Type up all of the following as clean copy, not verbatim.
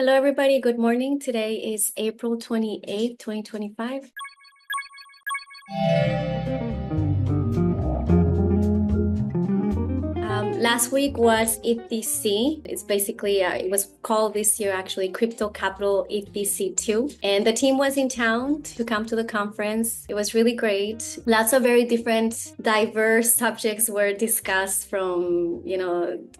Hello, everybody. Good morning. Today is April 28th, 2025. Last week was ETC. It's basically, it was called this year actually Crypto Capital ETC 2. And the team was in town to come to the conference. It was really great. Lots of very different, diverse subjects were discussed from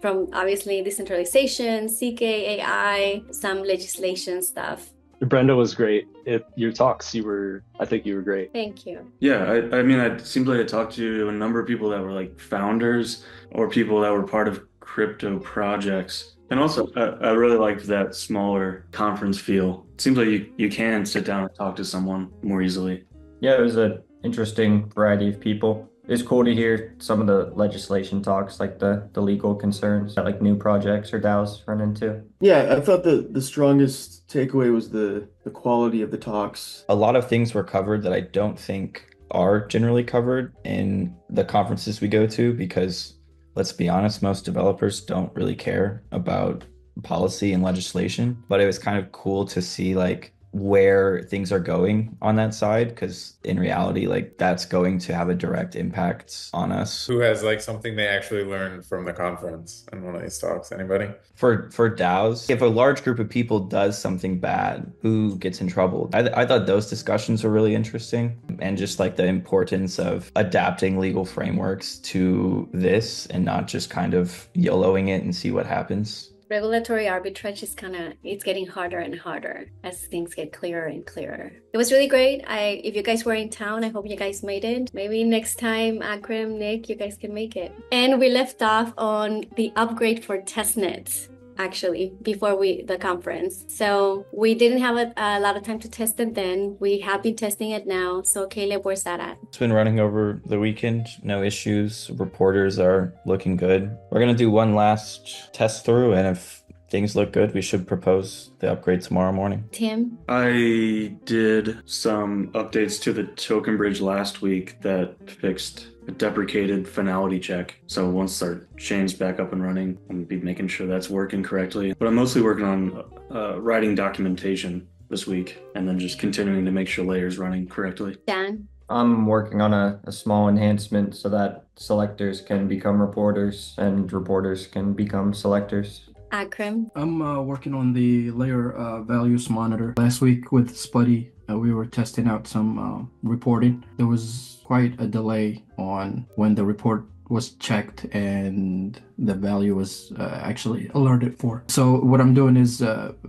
obviously decentralization, CK, AI, some legislation stuff. Brenda was great. Your talks, I think you were great. Thank you. Yeah, I mean, it seems like I talked to a number of people that were like founders or people that were part of crypto projects. And also, I really liked that smaller conference feel. It seems like you can sit down and talk to someone more easily. Yeah, it was an interesting variety of people. It's cool to hear some of the legislation talks, like the legal concerns that like new projects or DAOs run into. Yeah, I thought the strongest takeaway was the quality of the talks. A lot of things were covered that I don't think are generally covered in the conferences we go to because, let's be honest, most developers don't really care about policy and legislation. But it was kind of cool to see like where things are going on that side, because in reality, like that's going to have a direct impact on us. Who has like something they actually learned from the conference in one of these talks? Anybody? For DAOs, if a large group of people does something bad, who gets in trouble? I thought those discussions were really interesting, and just like the importance of adapting legal frameworks to this and not just kind of YOLOing it and see what happens. Regulatory arbitrage is it's getting harder and harder as things get clearer and clearer. It was really great. If you guys were in town, I hope you guys made it. Maybe next time, Akram, Nick, you guys can make it. And we left off on the upgrade for testnet, actually, before the conference. So we didn't have a lot of time to test it then. We have been testing it now. So Caleb, where's that at? It's been running over the weekend, no issues. Reporters are looking good. We're gonna do one last test through, and if things look good, we should propose the upgrade tomorrow morning. Tim? I did some updates to the token bridge last week that fixed a deprecated finality check. So once our chain's back up and running, I'm gonna be making sure that's working correctly. But I'm mostly working on writing documentation this week and then just continuing to make sure layers running correctly. Dan? I'm working on a small enhancement so that selectors can become reporters and reporters can become selectors. Akram? I'm working on the layer values monitor. Last week with Spuddy, we were testing out some reporting. There was quite a delay on when the report was checked and the value was actually alerted for. So what I'm doing is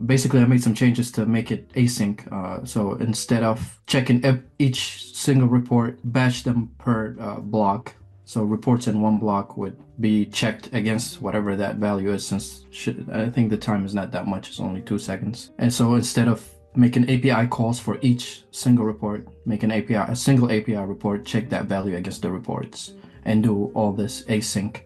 basically I made some changes to make it async. So instead of checking each single report, batch them per block. So reports in one block would be checked against whatever that value is, since I think the time is not that much, it's only 2 seconds. And so instead of making API calls for each single report, make a single API report, check that value against the reports, and do all this async.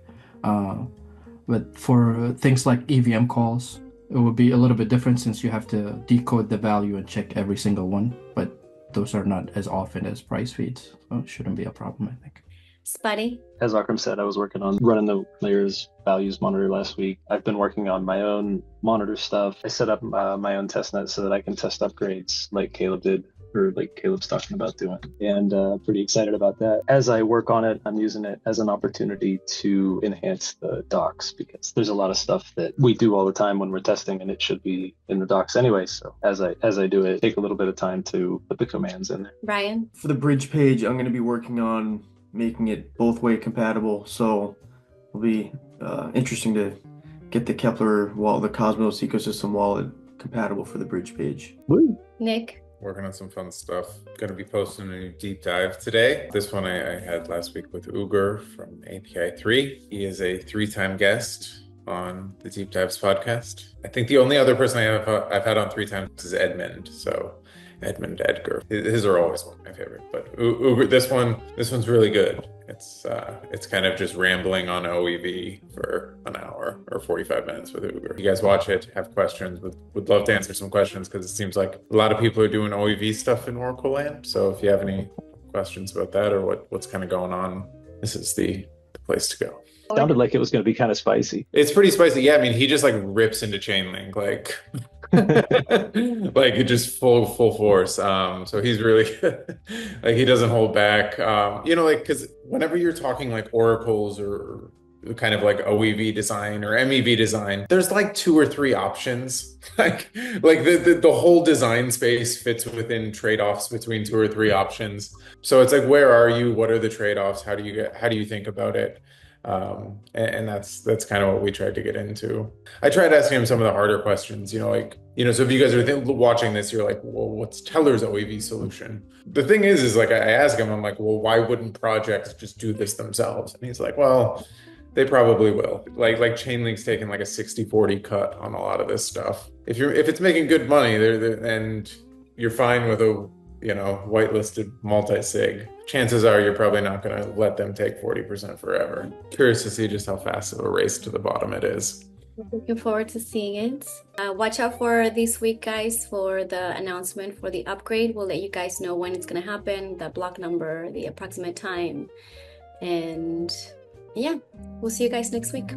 But for things like EVM calls, it would be a little bit different since you have to decode the value and check every single one. But those are not as often as price feeds, so it shouldn't be a problem, I think. Spuddy? As Akram said, I was working on running the layers values monitor last week. I've been working on my own monitor stuff. I set up my own testnet so that I can test upgrades like Caleb did, or like Caleb's talking about doing. And pretty excited about that. As I work on it, I'm using it as an opportunity to enhance the docs, because there's a lot of stuff that we do all the time when we're testing and it should be in the docs anyway. So as I do it, take a little bit of time to put the commands in there. Ryan? For the bridge page, I'm going to be working on making it both-way compatible. So it'll be interesting to get the Kepler wallet, the Cosmos ecosystem wallet compatible for the bridge page. Woo. Nick? Working on some fun stuff. Going to be posting a new deep dive today. This one I had last week with Ugur from API 3. He is a 3-time guest on the Deep Dives podcast. I think the only other person I've had on 3 times is Edmund. So Edmund Edgar. His are always one of my favorite, but Uber, this one's really good. It's kind of just rambling on OEV for an hour or 45 minutes with Uber. You guys watch it, have questions, would love to answer some questions, because it seems like a lot of people are doing OEV stuff in Oracle land. So if you have any questions about that or what's kind of going on, this is the place to go. Sounded like it was going to be kind of spicy. It's pretty spicy. Yeah, I mean, he just like rips into Chainlink like like just full force. So he's really like he doesn't hold back. Like because whenever you're talking like oracles or kind of like OEV design or MEV design, there's like two or three options. Like the whole design space fits within trade-offs between two or three options. So it's like, where are you? What are the trade-offs? How do you think about it? And that's kind of what we tried to get into. I tried asking him some of the harder questions, so if you guys are watching this, you're like, well, what's Tellor's OEV solution? The thing is like, I ask him, I'm like, well, why wouldn't projects just do this themselves? And he's like, well, they probably will. Like Chainlink's taking like a 60-40 cut on a lot of this stuff. If it's making good money, and you're fine with a whitelisted multi-sig, chances are you're probably not going to let them take 40% forever. Curious to see just how fast of a race to the bottom it is. Looking forward to seeing it. Watch out for this week, guys, for the announcement for the upgrade. We'll let you guys know when it's going to happen, the block number, the approximate time. And yeah, we'll see you guys next week.